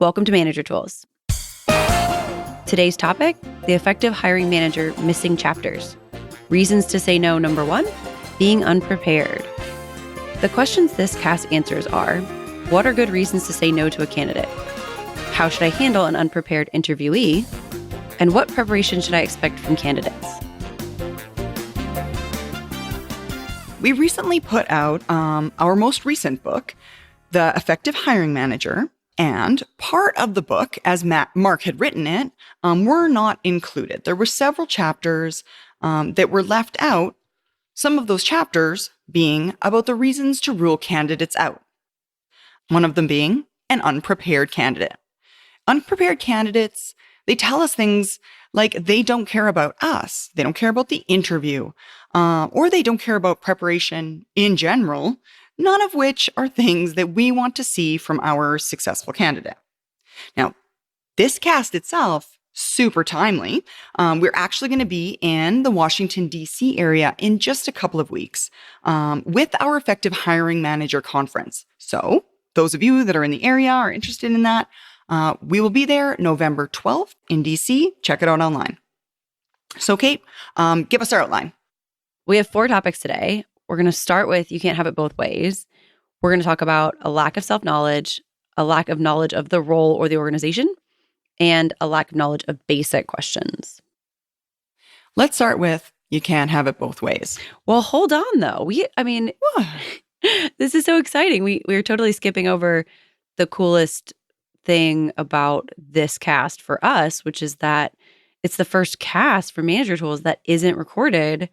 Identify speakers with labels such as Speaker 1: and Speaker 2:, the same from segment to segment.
Speaker 1: Welcome to Manager Tools. Today's topic, the effective hiring manager missing chapters. Reasons to say no, number 1, being unprepared. The questions this cast answers are, what are good reasons to say no to a candidate? How should I handle an unprepared interviewee? And what preparation should I expect from candidates?
Speaker 2: We recently put out our most recent book, The Effective Hiring Manager, and part of the book, as Mark had written it, were not included. There were several chapters that were left out, some of those chapters being about the reasons to rule candidates out. One of them being an unprepared candidate. Unprepared candidates, they tell us things like they don't care about us, they don't care about the interview, or they don't care about preparation in general, none of which are things that we want to see from our successful candidate. Now, this cast itself, super timely. We're actually going to be in the Washington, D.C. area in just a couple of weeks with our Effective Hiring Manager Conference. So those of you that are in the area are interested in that, we will be there November 12th in D.C. Check it out online. So Kate, give us our outline.
Speaker 1: We have 4 topics today. We're going to start with you can't have it both ways. We're going to talk about a lack of self-knowledge, a lack of knowledge of the role or the organization, and a lack of knowledge of basic questions.
Speaker 2: Let's start with you can't have it both ways.
Speaker 1: Well, hold on though. This is so exciting. We're totally skipping over the coolest thing about this cast for us, which is that it's the first cast for Manager Tools that isn't recorded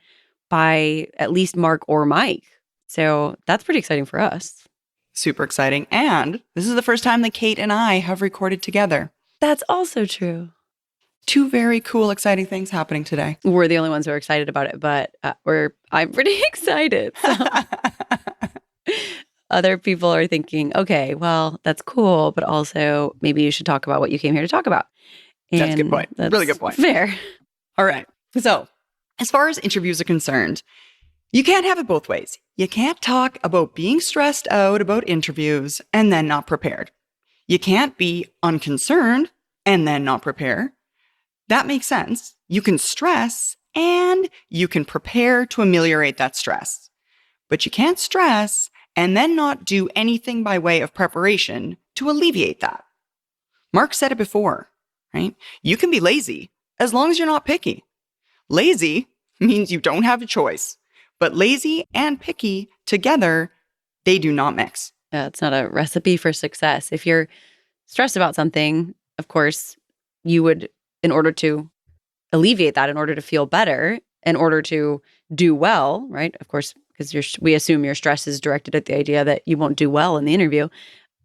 Speaker 1: by at least Mark or Mike. So that's pretty exciting for us.
Speaker 2: Super exciting. And this is the first time that Kate and I have recorded together.
Speaker 1: That's also true.
Speaker 2: 2 very cool, exciting things happening today.
Speaker 1: We're the only ones who are excited about it, but I'm pretty excited. So. Other people are thinking, okay, well, that's cool, but also maybe you should talk about what you came here to talk about. And
Speaker 2: that's a good point. Really good point.
Speaker 1: Fair.
Speaker 2: All right. So as far as interviews are concerned, you can't have it both ways. You can't talk about being stressed out about interviews and then not prepared. You can't be unconcerned and then not prepare. That makes sense. You can stress and you can prepare to ameliorate that stress. But you can't stress and then not do anything by way of preparation to alleviate that. Mark said it before, right? You can be lazy as long as you're not picky. Lazy means you don't have a choice, but lazy and picky together, they do not mix.
Speaker 1: It's not a recipe for success. If you're stressed about something, of course, you would, in order to alleviate that, in order to feel better, in order to do well, right? Of course, because we assume your stress is directed at the idea that you won't do well in the interview.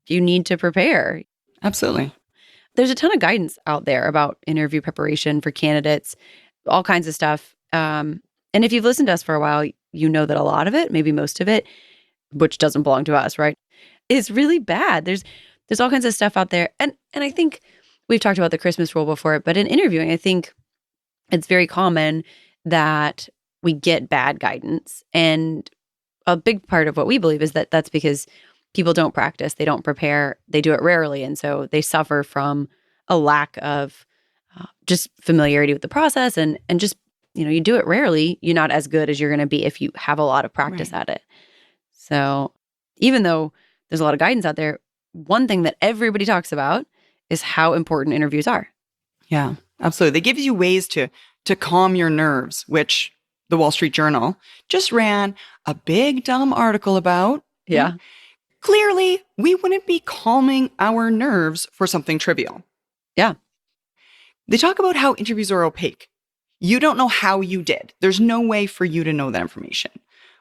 Speaker 1: You need to prepare.
Speaker 2: Absolutely.
Speaker 1: There's a ton of guidance out there about interview preparation for candidates, all kinds of stuff. And if you've listened to us for a while, you know that a lot of it, maybe most of it, which doesn't belong to us, right, is really bad. There's all kinds of stuff out there. And I think we've talked about the Christmas rule before, but in interviewing, I think it's very common that we get bad guidance. And a big part of what we believe is that that's because people don't practice, they don't prepare, they do it rarely. And so they suffer from a lack of just familiarity with the process and just, you do it rarely, you're not as good as you're going to be if you have a lot of practice at it. So even though there's a lot of guidance out there, one thing that everybody talks about is how important interviews are.
Speaker 2: Yeah, absolutely. They give you ways to calm your nerves, which the Wall Street Journal just ran a big dumb article about.
Speaker 1: Yeah.
Speaker 2: Clearly, we wouldn't be calming our nerves for something trivial.
Speaker 1: Yeah.
Speaker 2: They talk about how interviews are opaque. You don't know how you did. There's no way for you to know that information.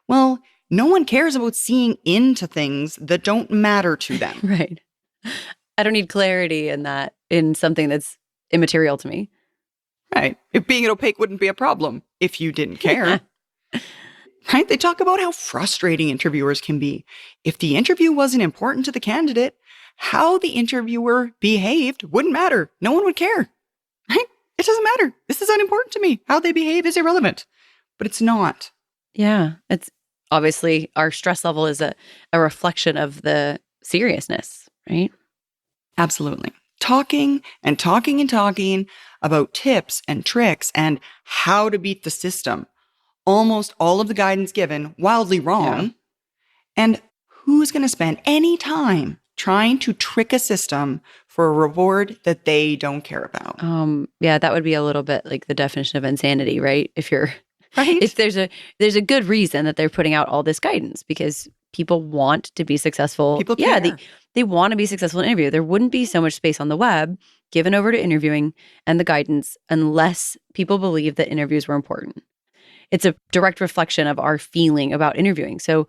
Speaker 2: Well, no one cares about seeing into things that don't matter to them.
Speaker 1: Right. I don't need clarity in something that's immaterial to me.
Speaker 2: Right. If being opaque wouldn't be a problem if you didn't care. Right? They talk about how frustrating interviewers can be. If the interview wasn't important to the candidate, how the interviewer behaved wouldn't matter. No one would care. Right? It doesn't matter. This is unimportant to me. How they behave is irrelevant. But it's not.
Speaker 1: Yeah. It's obviously our stress level is a reflection of the seriousness, right?
Speaker 2: Absolutely. talking and talking and talking about tips and tricks and how to beat the system. Almost all of the guidance given wildly wrong.
Speaker 1: Yeah.
Speaker 2: And who's going to spend any time trying to trick a system for a reward that they don't care about?
Speaker 1: Yeah, that would be a little bit like the definition of insanity, right?
Speaker 2: Right?
Speaker 1: If there's a good reason that they're putting out all this guidance because people want to be successful.
Speaker 2: People
Speaker 1: Yeah,
Speaker 2: care.
Speaker 1: they want to be successful in interview. There wouldn't be so much space on the web given over to interviewing and the guidance unless people believe that interviews were important. It's a direct reflection of our feeling about interviewing. So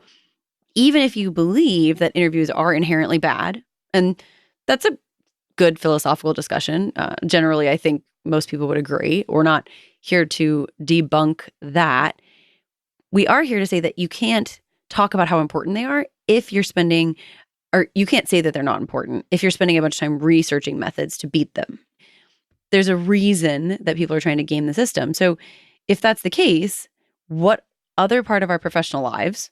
Speaker 1: even if you believe that interviews are inherently bad, and that's a good philosophical discussion, generally, I think most people would agree. We're not here to debunk that. We are here to say that you can't talk about how important they are if you're spending, or you can't say that they're not important if you're spending a bunch of time researching methods to beat them. There's a reason that people are trying to game the system. So if that's the case, what other part of our professional lives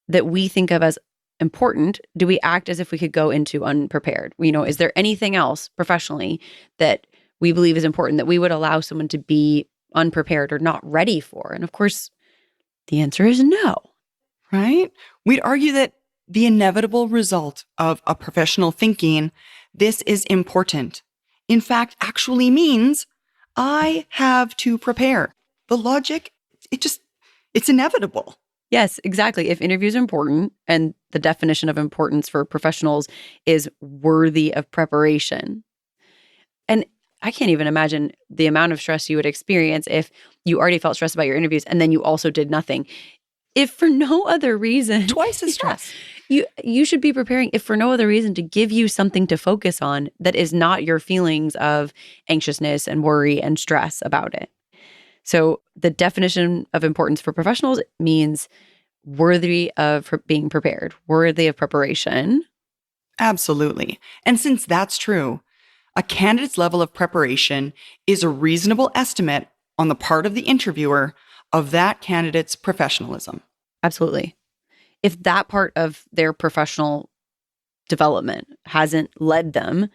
Speaker 1: that we think of as important do we act as if we could go into unprepared? Is there anything else professionally that we believe is important that we would allow someone to be unprepared or not ready for? And of course, the answer is no.
Speaker 2: Right? We'd argue that the inevitable result of a professional thinking, this is important, in fact, actually means I have to prepare. The logic, it's inevitable.
Speaker 1: Yes, exactly. If interviews are important and the definition of importance for professionals is worthy of preparation. And I can't even imagine the amount of stress you would experience if you already felt stressed about your interviews and then you also did nothing. If for no other reason,
Speaker 2: Twice as stress.
Speaker 1: You should be preparing if for no other reason to give you something to focus on that is not your feelings of anxiousness and worry and stress about it. So the definition of importance for professionals means worthy of being prepared, worthy of preparation.
Speaker 2: Absolutely. And since that's true, a candidate's level of preparation is a reasonable estimate on the part of the interviewer of that candidate's professionalism.
Speaker 1: Absolutely. If that part of their professional development hasn't led them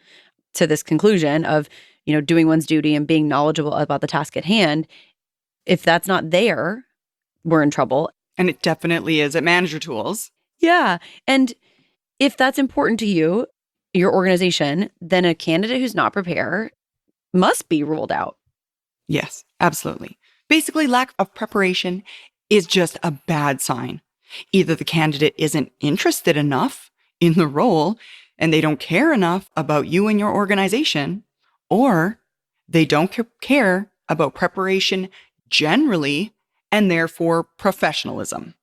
Speaker 1: to this conclusion of, doing one's duty and being knowledgeable about the task at hand, if that's not there, we're in trouble.
Speaker 2: And it definitely is at Manager Tools.
Speaker 1: Yeah. And if that's important to you, your organization, then a candidate who's not prepared must be ruled out.
Speaker 2: Yes, absolutely. Basically, lack of preparation is just a bad sign. Either the candidate isn't interested enough in the role and they don't care enough about you and your organization, or they don't care about preparation generally and therefore professionalism.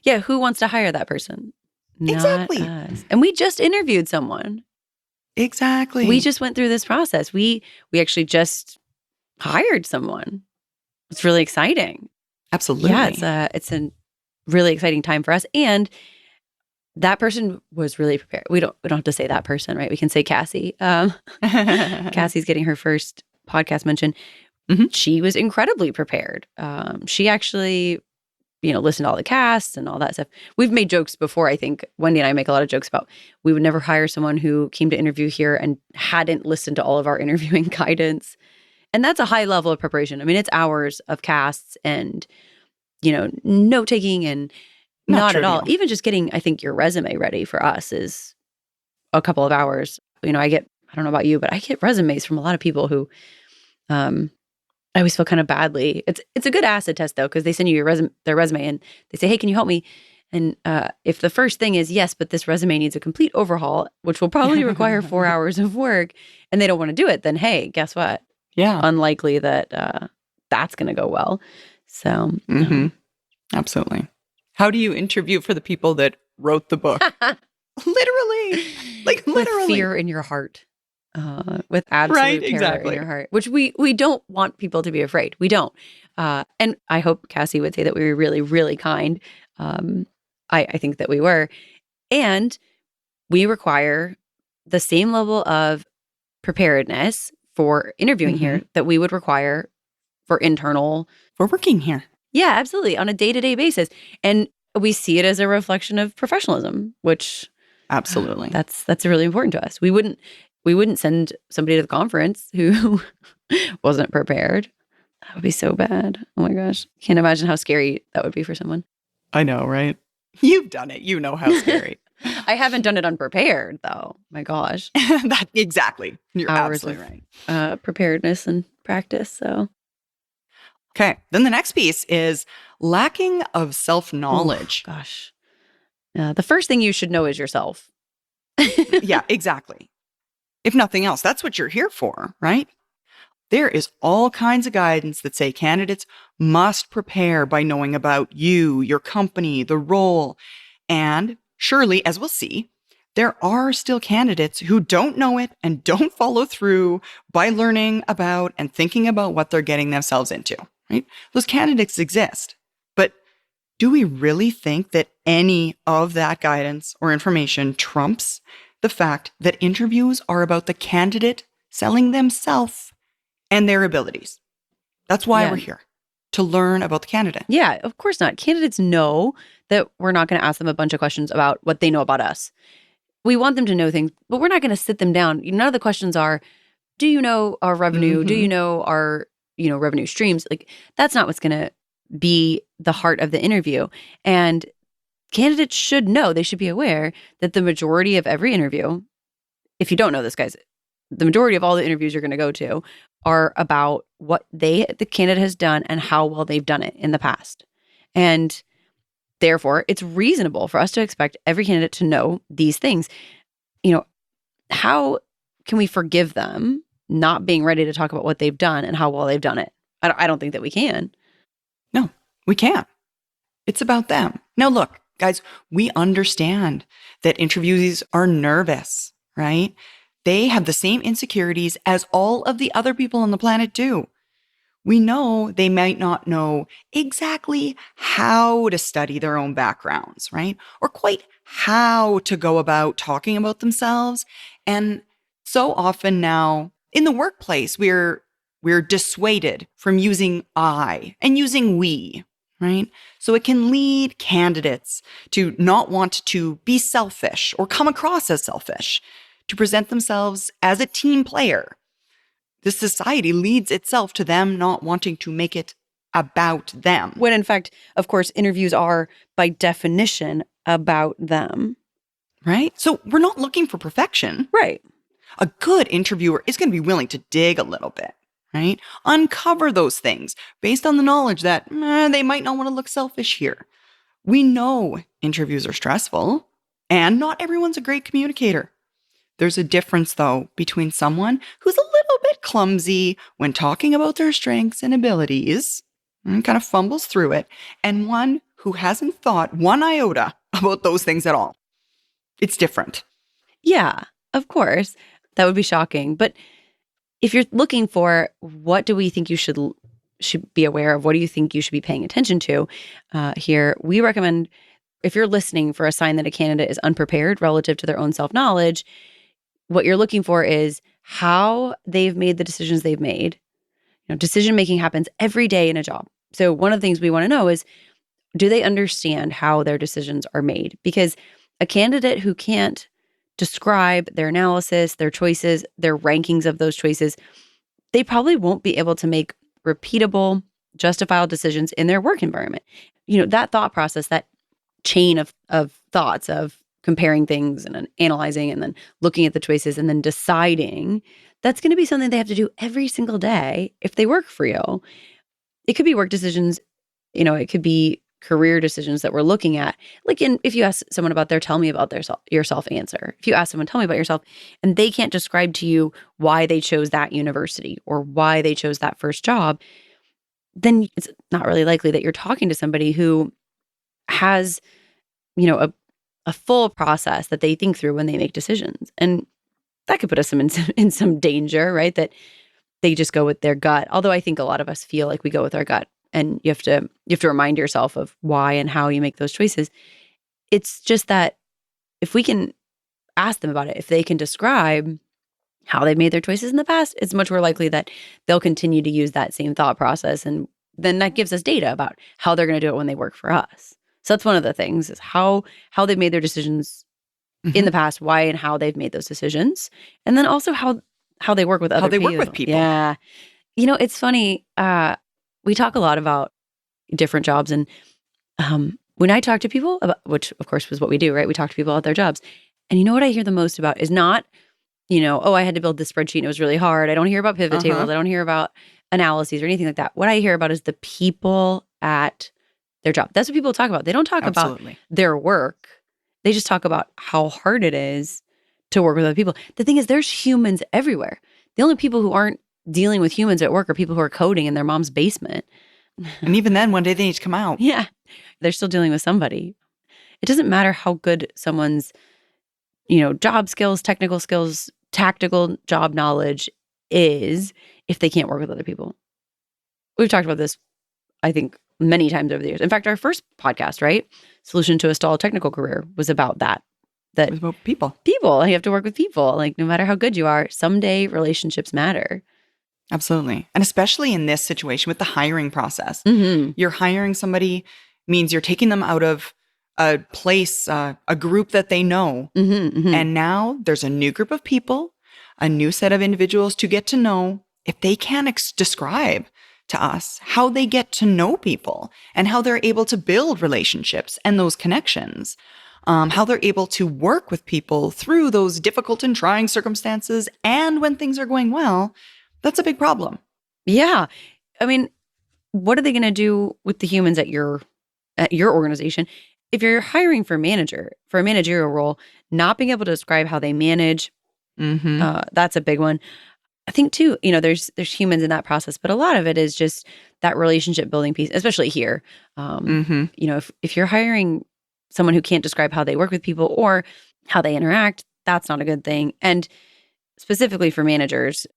Speaker 1: Yeah, who wants to hire that person?
Speaker 2: Exactly.
Speaker 1: Not us. And we just interviewed someone.
Speaker 2: Exactly.
Speaker 1: We just went through this process. We actually just hired someone. It's really exciting.
Speaker 2: Absolutely.
Speaker 1: Yeah, it's a really exciting time for us. And that person was really prepared. We don't have to say that person, right? We can say Cassie. Cassie's getting her first podcast mention. Mm-hmm. She was incredibly prepared. She actually, listened to all the casts and all that stuff. We've made jokes before. I think Wendy and I make a lot of jokes about we would never hire someone who came to interview here and hadn't listened to all of our interviewing guidance. And that's a high level of preparation. I mean, it's hours of casts and, note taking and not at all. Even just getting, I think, your resume ready for us is a couple of hours. I don't know about you, but I get resumes from a lot of people who, I always feel kind of badly. It's a good acid test though, because they send you their resume and they say, "Hey, can you help me?" And if the first thing is yes, but this resume needs a complete overhaul, which will probably require 4 hours of work, and they don't want to do it, then hey, guess what?
Speaker 2: Yeah,
Speaker 1: unlikely that that's going to go well. So,
Speaker 2: absolutely. How do you interview for the people that wrote the book? Literally.
Speaker 1: With fear in your heart. With absolute terror in your heart, which we don't want people to be afraid. We don't. And I hope Cassie would say that we were really, really kind. I think that we were. And we require the same level of preparedness for interviewing here that we would require for
Speaker 2: working here.
Speaker 1: Yeah, absolutely. On a day-to-day basis. And we see it as a reflection of professionalism, which
Speaker 2: absolutely.
Speaker 1: That's really important to us. We wouldn't, We wouldn't send somebody to the conference who wasn't prepared. That would be so bad. Oh my gosh. Can't imagine how scary that would be for someone.
Speaker 2: I know, right? You've done it. You know how scary.
Speaker 1: I haven't done it unprepared, though. My gosh.
Speaker 2: Exactly. You're
Speaker 1: Hours
Speaker 2: absolutely
Speaker 1: of
Speaker 2: right.
Speaker 1: preparedness and practice. So,
Speaker 2: Okay. Then the next piece is lacking of
Speaker 1: ooh,
Speaker 2: self-knowledge.
Speaker 1: gosh. The first thing you should know is yourself.
Speaker 2: Yeah, exactly. If nothing else, that's what you're here for, right? There is all kinds of guidance that say candidates must prepare by knowing about you, your company, the role. And surely, as we'll see, there are still candidates who don't know it and don't follow through by learning about and thinking about what they're getting themselves into, right? Those candidates exist. But do we really think that any of that guidance or information trumps the fact that interviews are about the candidate selling themselves and their abilities? That's why
Speaker 1: Yeah.
Speaker 2: we're here, to learn about the candidate.
Speaker 1: Yeah, of course not. Candidates know that we're not going to ask them a bunch of questions about what they know about us. We want them to know things, but we're not going to sit them down. None of the questions are, do you know our revenue? Do you know our, revenue streams? Like, that's not what's going to be the heart of the interview. And candidates should know, they should be aware that the majority of every interview, if you don't know this, guys, the majority of all the interviews you're going to go to are about what the candidate has done and how well they've done it in the past. And therefore, it's reasonable for us to expect every candidate to know these things. How can we forgive them not being ready to talk about what they've done and how well they've done it? I don't think that we can.
Speaker 2: No, we can't. It's about them. Now, look, guys, we understand that interviewees are nervous, right? They have the same insecurities as all of the other people on the planet do. We know they might not know exactly how to study their own backgrounds, right? Or quite how to go about talking about themselves. And so often now in the workplace, we're dissuaded from using I and using we, right? So it can lead candidates to not want to be selfish or come across as selfish, to present themselves as a team player. This society leads itself to them not wanting to make it about them.
Speaker 1: When in fact, of course, interviews are by definition about them.
Speaker 2: Right? So we're not looking for perfection.
Speaker 1: Right.
Speaker 2: A good interviewer is going to be willing to dig a little bit, right? Uncover those things based on the knowledge that they might not want to look selfish here. We know interviews are stressful and not everyone's a great communicator. There's a difference, though, between someone who's a little bit clumsy when talking about their strengths and abilities and kind of fumbles through it, and one who hasn't thought one iota about those things at all. It's different.
Speaker 1: Yeah, of course. That would be shocking. But if you're looking for what do we think you should be aware of, what do you think you should be paying attention to here, we recommend if you're listening for a sign that a candidate is unprepared relative to their own self-knowledge, what you're looking for is how they've made the decisions they've made. Decision making happens every day in a job. So one of the things we want to know is, do they understand how their decisions are made? Because a candidate who can't describe their analysis, their choices, their rankings of those choices, they probably won't be able to make repeatable, justifiable decisions in their work environment. That thought process, that chain of thoughts of comparing things and then analyzing and then looking at the choices and then deciding, that's going to be something they have to do every single day if they work for you. It could be work decisions, it could be career decisions that we're looking at. Like if you ask someone about tell me about yourself answer. If you ask someone, tell me about yourself, and they can't describe to you why they chose that university or why they chose that first job, then it's not really likely that you're talking to somebody who has, a full process that they think through when they make decisions. And that could put us in some danger, right? That they just go with their gut. Although I think a lot of us feel like we go with our gut, and you have to remind yourself of why and how you make those choices. It's just that if we can ask them about it, if they can describe how they've made their choices in the past, it's much more likely that they'll continue to use that same thought process. And then that gives us data about how they're going to do it when they work for us. So that's one of the things, is how they've made their decisions in the past, why and how they've made those decisions. And then also how they work with other
Speaker 2: How they
Speaker 1: people.
Speaker 2: work with people.
Speaker 1: Yeah. It's funny. We talk a lot about different jobs. And when I talk to people about, which of course was what we do, right? We talk to people about their jobs. And you know what I hear the most about is not, oh, I had to build this spreadsheet and it was really hard. I don't hear about pivot tables. I don't hear about analyses or anything like that. What I hear about is the people at their job. That's what people talk about. They don't talk about their work. They just talk about how hard it is to work with other people. The thing is, there's humans everywhere. The only people who aren't dealing with humans at work are people who are coding in their mom's basement.
Speaker 2: And even then, one day they need to come out.
Speaker 1: Yeah. They're still dealing with somebody. It doesn't matter how good someone's, job skills, technical skills, tactical job knowledge is if they can't work with other people. We've talked about this, I think, many times over the years. In fact, our first podcast, right? Solution to a Stalled Technical Career was about that.
Speaker 2: It was about people.
Speaker 1: People. You have to work with people. Like, no matter how good you are, someday relationships matter.
Speaker 2: Absolutely. And especially in this situation with the hiring process. You're hiring somebody means you're taking them out of a place, a group that they know. And now there's a new group of people, a new set of individuals to get to know. If they can't describe to us how they get to know people and how they're able to build relationships and those connections, how they're able to work with people through those difficult and trying circumstances and when things are going well, that's a big problem.
Speaker 1: Yeah. I mean, what are they going to do with the humans at your organization? If you're hiring for a managerial role, not being able to describe how they manage, that's a big one. I think too, there's humans in that process, but a lot of it is just that relationship building piece, especially here. If you're hiring someone who can't describe how they work with people or how they interact, that's not a good thing. And specifically for managers,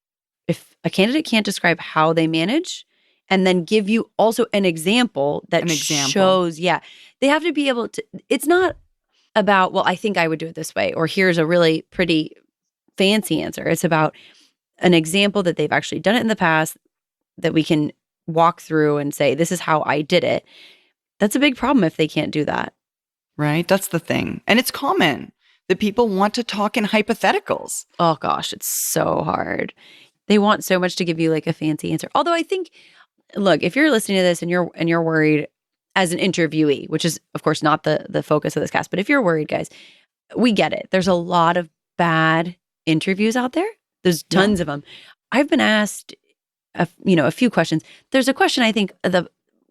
Speaker 1: if a candidate can't describe how they manage and then give you also an example that shows, they have to be able to, it's not about, well, I think I would do it this way, or here's a really pretty fancy answer. It's about an example that they've actually done it in the past that we can walk through and say, this is how I did it. That's a big problem if they can't do that.
Speaker 2: Right? That's the thing. And it's common that people want to talk in hypotheticals.
Speaker 1: Oh gosh, it's so hard. They want so much to give you like a fancy answer. Although I think, look, if you're listening to this and you're worried as an interviewee, which is of course not the focus of this cast, but if you're worried, guys, we get it. There's a lot of bad interviews out there. There's tons of them. I've been asked, a few questions. There's a question I think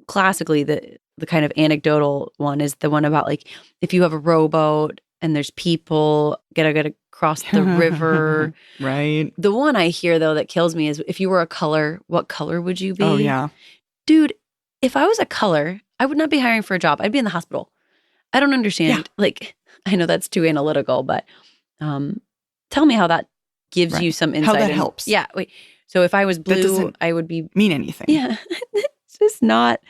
Speaker 1: classically the kind of anecdotal one is the one about like if you have a rowboat and there's people gotta cross the river.
Speaker 2: Right.
Speaker 1: The one I hear though that kills me is if you were a color, what color would you be?
Speaker 2: Oh yeah,
Speaker 1: dude. If I was a color, I would not be hiring for a job. I'd be in the hospital. I don't understand.
Speaker 2: Yeah.
Speaker 1: Like I know that's too analytical, but tell me how that gives you some insight.
Speaker 2: How that helps.
Speaker 1: Yeah. Wait. So if I was blue, I would be
Speaker 2: mean anything.
Speaker 1: Yeah. It's just not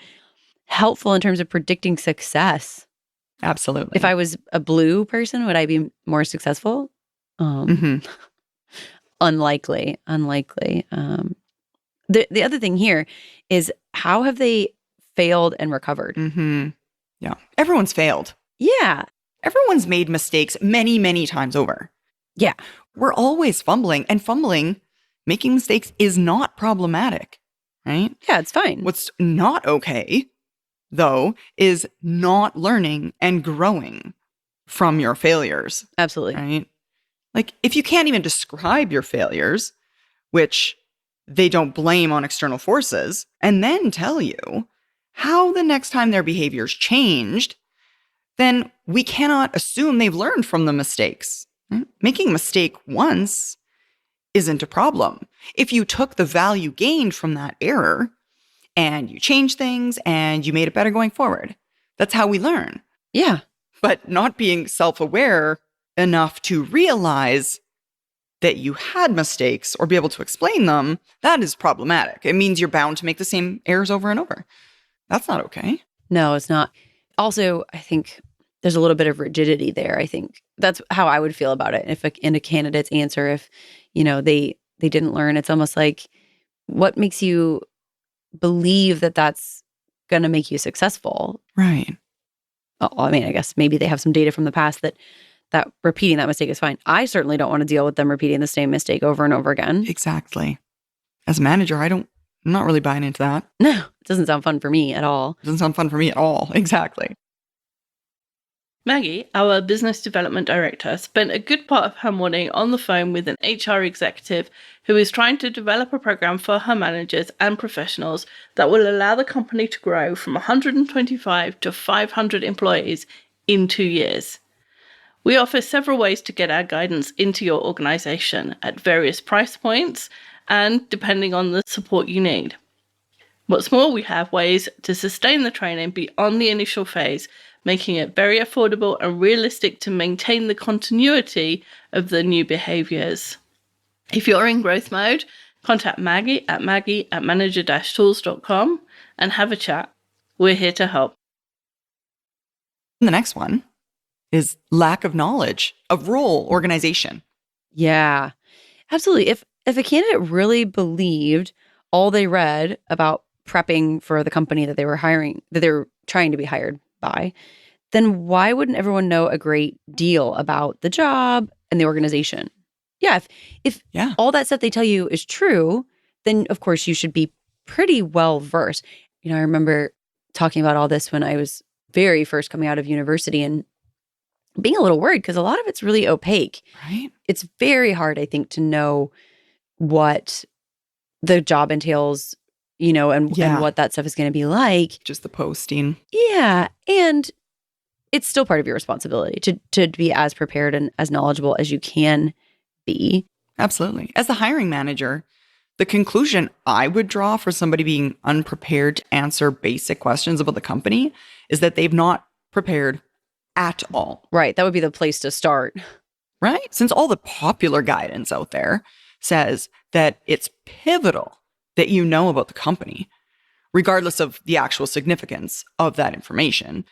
Speaker 1: helpful in terms of predicting success.
Speaker 2: Absolutely.
Speaker 1: If I was a blue person, would I be more successful? Unlikely. The other thing here is how have they failed and recovered?
Speaker 2: Yeah. Everyone's failed.
Speaker 1: Yeah.
Speaker 2: Everyone's made mistakes many, many times over.
Speaker 1: Yeah.
Speaker 2: We're always fumbling, and making mistakes is not problematic, right?
Speaker 1: Yeah, it's fine.
Speaker 2: What's not okay, though, is not learning and growing from your failures.
Speaker 1: Absolutely.
Speaker 2: Right? Like, if you can't even describe your failures, which they don't blame on external forces, and then tell you how the next time their behaviors changed, then we cannot assume they've learned from the mistakes. Right? Making a mistake once isn't a problem. If you took the value gained from that error and you changed things and you made it better going forward, that's how we learn.
Speaker 1: Yeah.
Speaker 2: But not being self-aware enough to realize that you had mistakes or be able to explain them, that is problematic. It means you're bound to make the same errors over and over. That's not okay.
Speaker 1: No, it's not. Also, I think there's a little bit of rigidity there. I think that's how I would feel about it. If in a candidate's answer, if they didn't learn, it's almost like, what makes you believe that that's going to make you successful?
Speaker 2: Right.
Speaker 1: I mean, I guess maybe they have some data from the past that that repeating that mistake is fine. I certainly don't want to deal with them repeating the same mistake over and over again.
Speaker 2: Exactly. As a manager, I'm not really buying into that.
Speaker 1: No, it doesn't sound fun for me at all.
Speaker 2: It doesn't sound fun for me at all. Exactly.
Speaker 3: Maggie, our business development director, spent a good part of her morning on the phone with an HR executive who is trying to develop a program for her managers and professionals that will allow the company to grow from 125 to 500 employees in 2 years. We offer several ways to get our guidance into your organization at various price points and depending on the support you need. What's more, we have ways to sustain the training beyond the initial phase, making it very affordable and realistic to maintain the continuity of the new behaviours. If you're in growth mode, contact Maggie at manager-tools.com and have a chat. We're here to help.
Speaker 2: The next one is lack of knowledge of role organization.
Speaker 1: Yeah, absolutely. If a candidate really believed all they read about prepping for the company that they were hiring, that they were trying to be hired by, then why wouldn't everyone know a great deal about the job and the organization? Yeah, if all that stuff they tell you is true, then of course you should be pretty well versed. I remember talking about all this when I was very first coming out of university and being a little worried because a lot of it's really opaque.
Speaker 2: Right.
Speaker 1: It's very hard, I think, to know what the job entails, and what that stuff is going to be like.
Speaker 2: Just the posting.
Speaker 1: Yeah. And it's still part of your responsibility to be as prepared and as knowledgeable as you can be.
Speaker 2: Absolutely. As the hiring manager, the conclusion I would draw for somebody being unprepared to answer basic questions about the company is that they've not prepared at all.
Speaker 1: Right. That would be the place to start.
Speaker 2: Right? Since all the popular guidance out there says that it's pivotal that you know about the company, regardless of the actual significance of that information.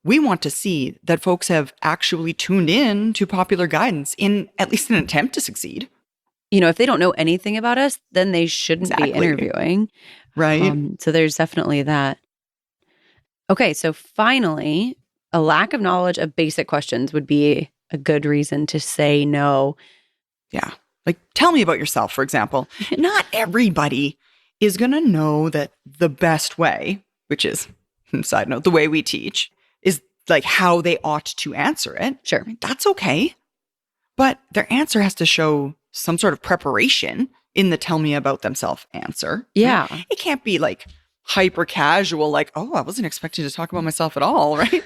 Speaker 2: We want to see that folks have actually tuned in to popular guidance in at least an attempt to succeed.
Speaker 1: If they don't know anything about us, then they shouldn't be interviewing.
Speaker 2: Right.
Speaker 1: So there's definitely that. Okay, so finally, a lack of knowledge of basic questions would be a good reason to say no.
Speaker 2: Yeah. Like, tell me about yourself, for example. Not everybody is going to know that the best way, which is, side note, the way we teach, is like how they ought to answer it.
Speaker 1: Sure.
Speaker 2: That's okay. But their answer has to show some sort of preparation in the tell me about themselves answer.
Speaker 1: Yeah.
Speaker 2: Right? It can't be like hyper casual, like, oh, I wasn't expecting to talk about myself at all, right?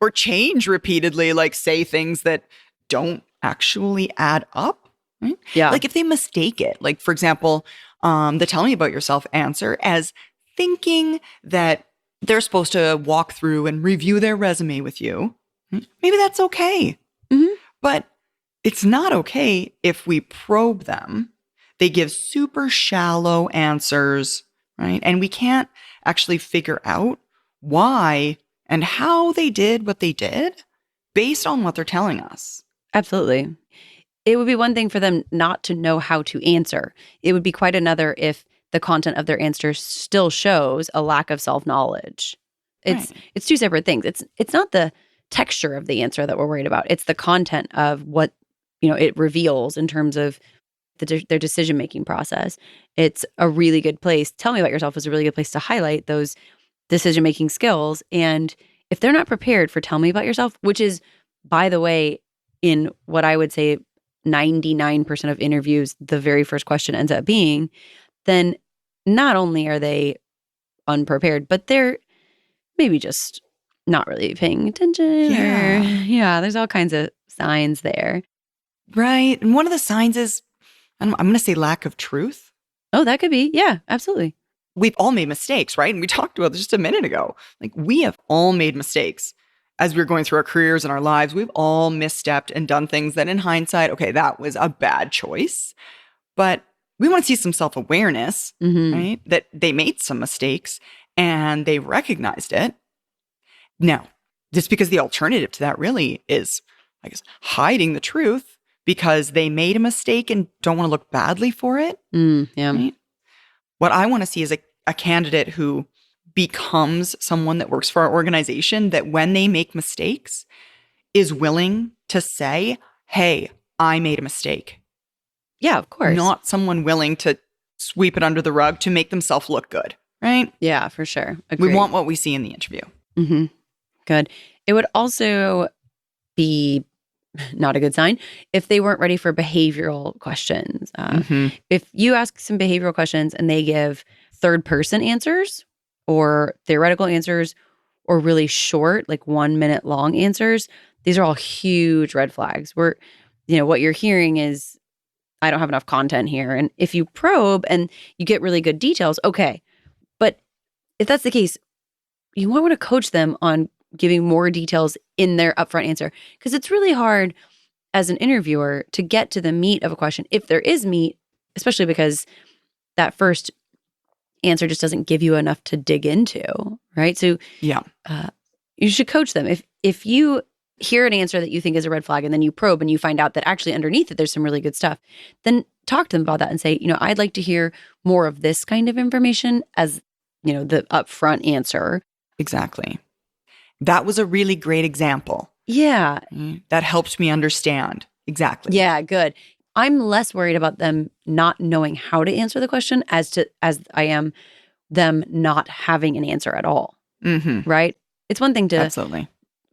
Speaker 2: or change repeatedly, like say things that don't actually add up. Right?
Speaker 1: Yeah.
Speaker 2: Like if they mistake it, like for example, the tell me about yourself answer as thinking that they're supposed to walk through and review their resume with you. Maybe that's okay.
Speaker 1: Mm-hmm.
Speaker 2: But it's not okay if we probe them. They give super shallow answers, right? And we can't actually figure out why and how they did what they did based on what they're telling us.
Speaker 1: Absolutely. It would be one thing for them not to know how to answer. It would be quite another if the content of their answer still shows a lack of self-knowledge. It's two separate things. It's not the texture of the answer that we're worried about. It's the content of what it reveals in terms of their decision-making process. It's a really good place. Tell me about yourself is a really good place to highlight those decision-making skills. And if they're not prepared for tell me about yourself, which is, by the way, in what I would say 99% of interviews, the very first question ends up being, then not only are they unprepared, but they're maybe just not really paying attention.
Speaker 2: Yeah.
Speaker 1: There's all kinds of signs there.
Speaker 2: Right. And one of the signs is, I'm going to say lack of truth.
Speaker 1: Oh, that could be. Yeah, absolutely.
Speaker 2: We've all made mistakes, right? And we talked about this just a minute ago. Like we have all made mistakes as we were going through our careers and our lives. We've all misstepped and done things that in hindsight, okay, that was a bad choice. But we want to see some self-awareness, right? That they made some mistakes and they recognized it. Now, just because the alternative to that really is, I guess, hiding the truth because they made a mistake and don't want to look badly for it.
Speaker 1: Yeah.
Speaker 2: Right? What I want to see is a candidate who becomes someone that works for our organization, that when they make mistakes, is willing to say, hey, I made a mistake.
Speaker 1: Yeah, of course.
Speaker 2: Not someone willing to sweep it under the rug to make themselves look good, right?
Speaker 1: Yeah, for sure. Agreed.
Speaker 2: We want what we see in the interview.
Speaker 1: Mm-hmm. Good. It would also be not a good sign if they weren't ready for behavioral questions. If you ask some behavioral questions and they give third-person answers or theoretical answers or really short, like 1 minute long answers, these are all huge red flags. What you're hearing is, I don't have enough content here. And if you probe and you get really good details, okay. But if that's the case, you might want to coach them on giving more details in their upfront answer, because it's really hard as an interviewer to get to the meat of a question, if there is meat, especially because that first answer just doesn't give you enough to dig into, right? So
Speaker 2: yeah,
Speaker 1: you should coach them. If you hear an answer that you think is a red flag and then you probe and you find out that actually underneath it there's some really good stuff, then talk to them about that and say, I'd like to hear more of this kind of information as, the upfront answer.
Speaker 2: Exactly. That was a really great example.
Speaker 1: Yeah.
Speaker 2: That helped me understand. Exactly.
Speaker 1: Yeah, good. I'm less worried about them not knowing how to answer the question as I am them not having an answer at all.
Speaker 2: Mm-hmm.
Speaker 1: Right? It's one thing to
Speaker 2: absolutely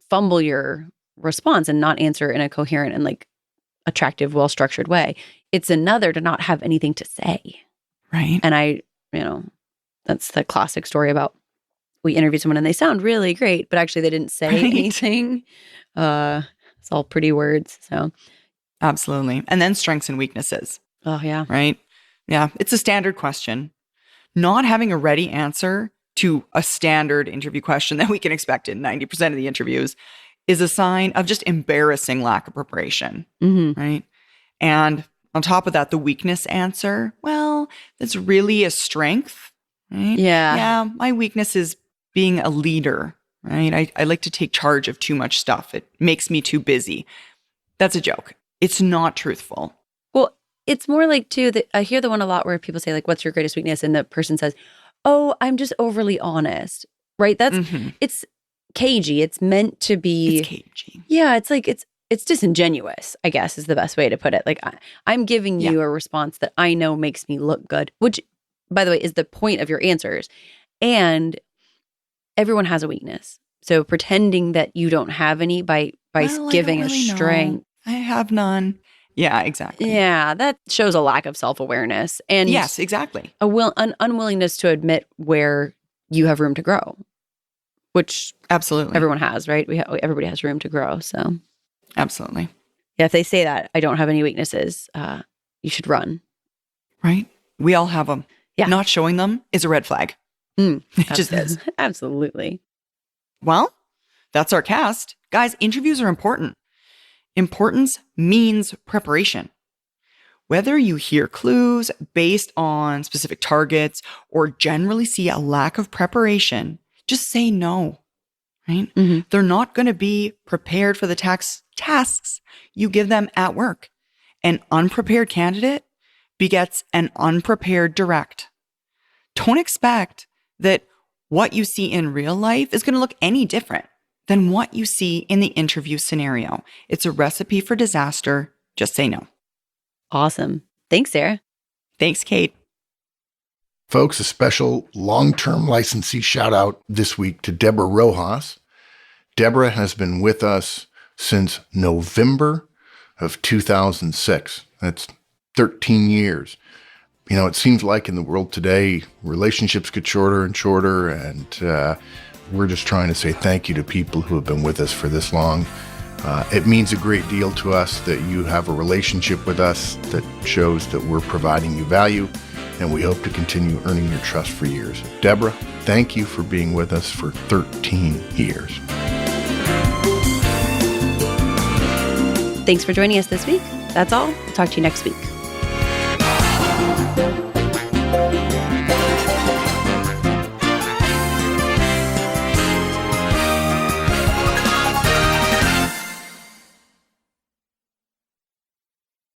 Speaker 1: fumble your response and not answer in a coherent and attractive, well-structured way. It's another to not have anything to say.
Speaker 2: Right.
Speaker 1: And that's the classic story about we interview someone and they sound really great, but actually they didn't say anything. It's all pretty words. So
Speaker 2: absolutely. And then strengths and weaknesses.
Speaker 1: Oh, yeah.
Speaker 2: Right? Yeah. It's a standard question. Not having a ready answer to a standard interview question that we can expect in 90% of the interviews is a sign of just embarrassing lack of preparation.
Speaker 1: Mm-hmm.
Speaker 2: Right? And on top of that, the weakness answer, well, that's really a strength. Right?
Speaker 1: Yeah.
Speaker 2: Yeah. My weakness is being a leader, right? I like to take charge of too much stuff. It makes me too busy. That's a joke. It's not truthful.
Speaker 1: Well, it's more like, too, that I hear the one a lot where people say, what's your greatest weakness? And the person says, oh, I'm just overly honest, right? That's, it's cagey. It's meant to be.
Speaker 2: It's cagey.
Speaker 1: Yeah, it's disingenuous, I guess, is the best way to put it. I'm giving you a response that I know makes me look good, which, by the way, is the point of your answers. And everyone has a weakness. So pretending that you don't have any by giving a strength.
Speaker 2: I have none. Yeah, exactly.
Speaker 1: Yeah, that shows a lack of self-awareness. And
Speaker 2: yes, exactly.
Speaker 1: An unwillingness to admit where you have room to grow, which
Speaker 2: absolutely
Speaker 1: everyone has, right? Everybody has room to grow. So
Speaker 2: absolutely.
Speaker 1: Yeah, if they say that, I don't have any weaknesses, you should run.
Speaker 2: Right? We all have them.
Speaker 1: Yeah.
Speaker 2: Not showing them is a red flag. It just is.
Speaker 1: Absolutely.
Speaker 2: Well, that's our cast. Guys, interviews are important. Importance means preparation. Whether you hear clues based on specific targets or generally see a lack of preparation, just say no, right? Mm-hmm. They're not going to be prepared for the tasks you give them at work. An unprepared candidate begets an unprepared direct. Don't expect that what you see in real life is going to look any different than what you see in the interview scenario. It's a recipe for disaster. Just say no.
Speaker 1: Awesome. Thanks, Sarah.
Speaker 2: Thanks, Kate.
Speaker 4: Folks, a special long-term licensee shout out this week to Deborah Rojas. Deborah has been with us since November of 2006. That's 13 years. It seems like in the world today, relationships get shorter and shorter, and we're just trying to say thank you to people who have been with us for this long. It means a great deal to us that you have a relationship with us that shows that we're providing you value, and we hope to continue earning your trust for years. Deborah, thank you for being with us for 13 years.
Speaker 1: Thanks for joining us this week. That's all. We'll talk to you next week.